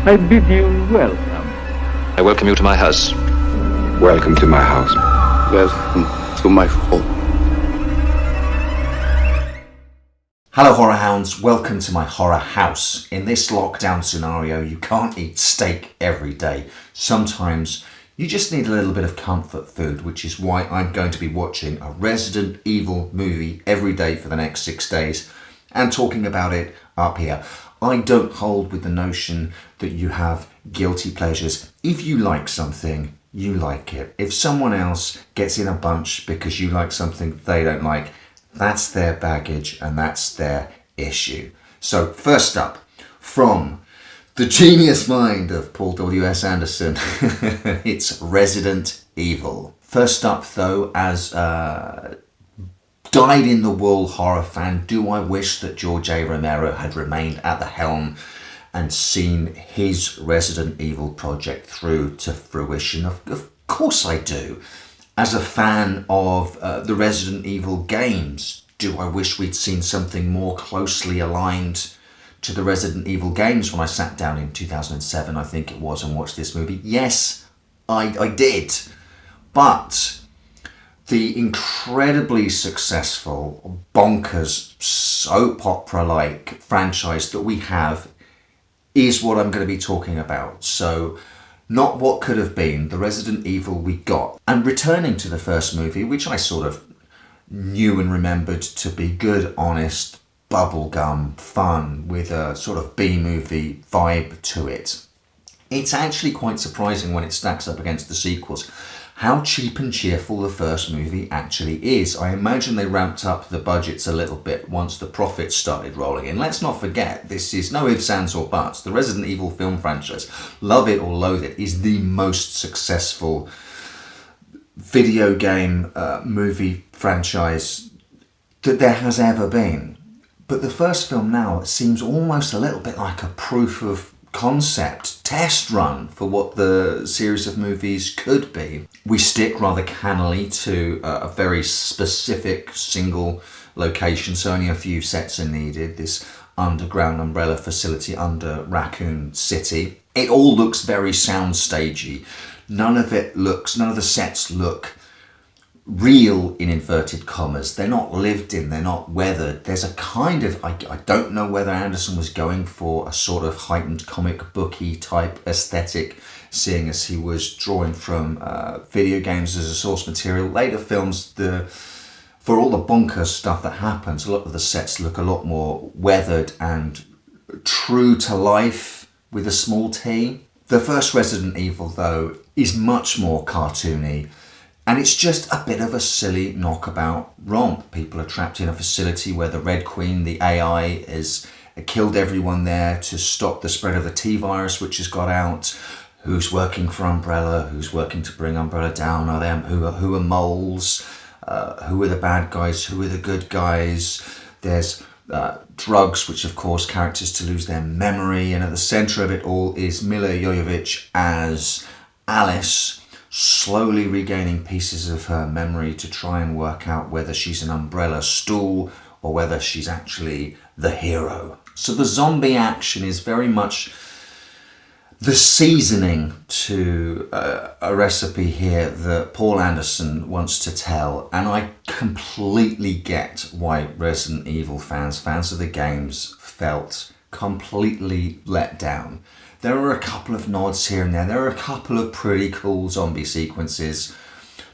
I bid you welcome. I welcome you to my house. Welcome to my house. Welcome to my home. Hello horror hounds, welcome to my horror house. In this lockdown scenario, you can't eat steak every day. Sometimes you just need a little bit of comfort food, which is why I'm going to be watching a Resident Evil movie every day for the next 6 days and talking about it up here. I don't hold with the notion that you have guilty pleasures. If you like something, you like it. If someone else gets in a bunch because you like something they don't like, that's their baggage and that's their issue. So first up, from the genius mind of Paul W.S. Anderson, it's Resident Evil. First up though, as dyed-in-the-wool horror fan, do I wish that George A. Romero had remained at the helm and seen his Resident Evil project through to fruition? Of course I do. As a fan of the Resident Evil games, do I wish we'd seen something more closely aligned to the Resident Evil games when I sat down in 2007, I think it was, and watched this movie? Yes, I did. But the incredibly successful, bonkers, soap opera-like franchise that we have is what I'm going to be talking about. So, not what could have been, the Resident Evil we got. And returning to the first movie, which I sort of knew and remembered to be good, honest, bubblegum fun with a sort of B-movie vibe to it. It's actually quite surprising when it stacks up against the sequels how cheap and cheerful the first movie actually is. I imagine they ramped up the budgets a little bit once the profits started rolling in. Let's not forget, this is no ifs, ands or buts. The Resident Evil film franchise, love it or loathe it, is the most successful video game movie franchise that there has ever been. But the first film now seems almost a little bit like a proof of concept test run for what the series of movies could be. We stick rather cannily to a very specific single location, so only a few sets are needed. This underground umbrella facility under Raccoon City. It all looks very soundstagey. None of the sets look real in inverted commas. They're not lived in, they're not weathered. There's a kind of, I don't know whether Anderson was going for a sort of heightened comic booky type aesthetic, seeing as he was drawing from video games as a source material. Later films, for all the bonkers stuff that happens, a lot of the sets look a lot more weathered and true to life with a small t. The first Resident Evil, though, is much more cartoony. And it's just a bit of a silly knockabout romp. People are trapped in a facility where the Red Queen, the AI, has killed everyone there to stop the spread of the T-virus, which has got out. Who's working for Umbrella? Who's working to bring Umbrella down? Are them? Who are moles? Who are the bad guys? Who are the good guys? There's drugs, which of course characters to lose their memory. And at the centre of it all is Milla Jovovich as Alice, slowly regaining pieces of her memory to try and work out whether she's an Umbrella stool or whether she's actually the hero. So the zombie action is very much the seasoning to a recipe here that Paul Anderson wants to tell, and I completely get why Resident Evil fans of the games, felt completely let down. There are a couple of nods here and there. There are a couple of pretty cool zombie sequences,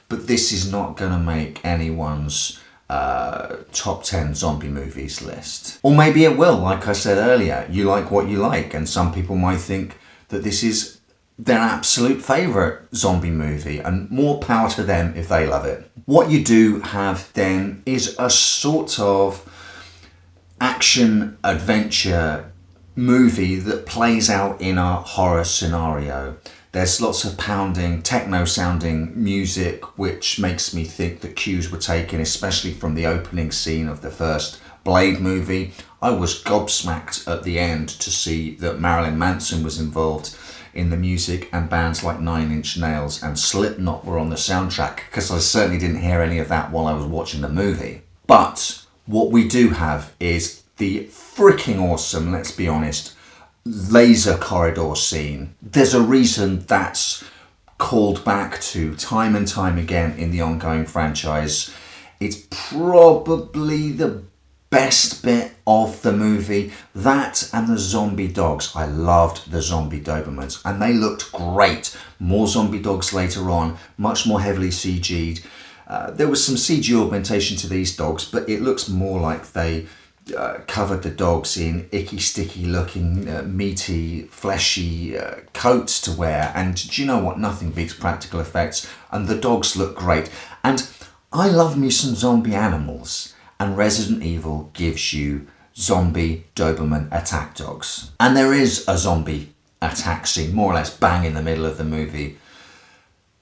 but this is not going to make anyone's top 10 zombie movies list. Or maybe it will, like I said earlier. You like what you like, and some people might think that this is their absolute favourite zombie movie, and more power to them if they love it. What you do have then is a sort of action-adventure movie that plays out in a horror scenario. There's lots of pounding, techno-sounding music, which makes me think that cues were taken, especially from the opening scene of the first Blade movie. I was gobsmacked at the end to see that Marilyn Manson was involved in the music, and bands like Nine Inch Nails and Slipknot were on the soundtrack, because I certainly didn't hear any of that while I was watching the movie. But what we do have is the freaking awesome, let's be honest, laser corridor scene. There's a reason that's called back to time and time again in the ongoing franchise. It's probably the best bit of the movie. That and the zombie dogs. I loved the zombie Dobermans and they looked great. More zombie dogs later on, much more heavily CG'd. There was some CG augmentation to these dogs, but it looks more like they covered the dogs in icky, sticky looking, meaty, fleshy coats to wear. And do you know what? Nothing beats practical effects. And the dogs look great. And I love me some zombie animals. And Resident Evil gives you zombie Doberman attack dogs. And there is a zombie attack scene, more or less bang in the middle of the movie.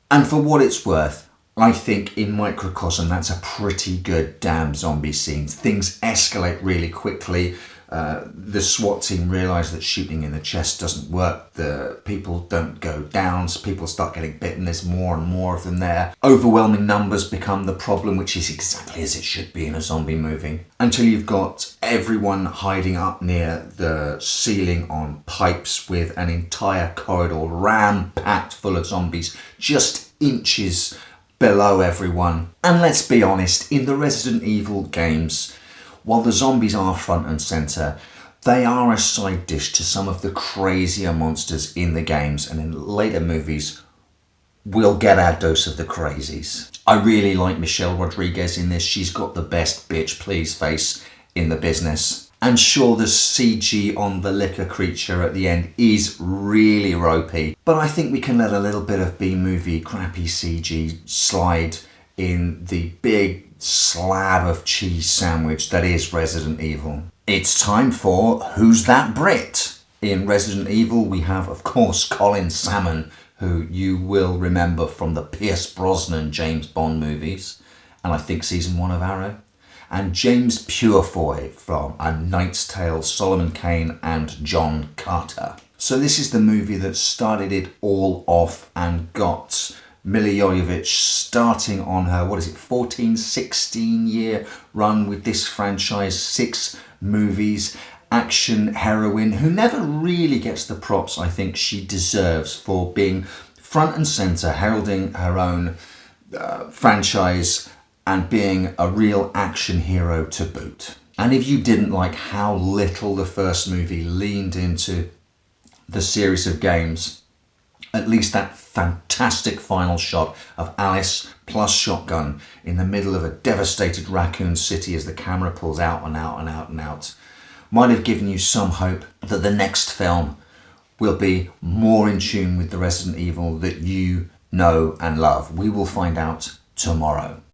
And for what it's worth, I think in microcosm that's a pretty good damn zombie scene. Things escalate really quickly. The SWAT team realise that shooting in the chest doesn't work. The people don't go down. So people start getting bitten. There's more and more of them there. Overwhelming numbers become the problem, which is exactly as it should be in a zombie movie. Until you've got everyone hiding up near the ceiling on pipes with an entire corridor ram-packed full of zombies, just inches below everyone. And let's be honest, in the Resident Evil games, while the zombies are front and centre, they are a side dish to some of the crazier monsters in the games, and in later movies we'll get our dose of the crazies. I really like Michelle Rodriguez in this. She's got the best bitch please face in the business. And sure, the CG on the liquor creature at the end is really ropey, but I think we can let a little bit of B-movie crappy CG slide in the big slab of cheese sandwich that is Resident Evil. It's time for Who's That Brit? In Resident Evil we have, of course, Colin Salmon, who you will remember from the Pierce Brosnan James Bond movies, and I think season 1 of Arrow. And James Purefoy from A Knight's Tale, Solomon Kane and John Carter. So this is the movie that started it all off and got Milla Jovovich starting on her, 14, 16 year run with this franchise, 6 movies, action heroine who never really gets the props I think she deserves for being front and centre, heralding her own franchise and being a real action hero to boot. And if you didn't like how little the first movie leaned into the series of games, at least that fantastic final shot of Alice plus shotgun in the middle of a devastated Raccoon City as the camera pulls out and out and out and out might have given you some hope that the next film will be more in tune with the Resident Evil that you know and love. We will find out tomorrow.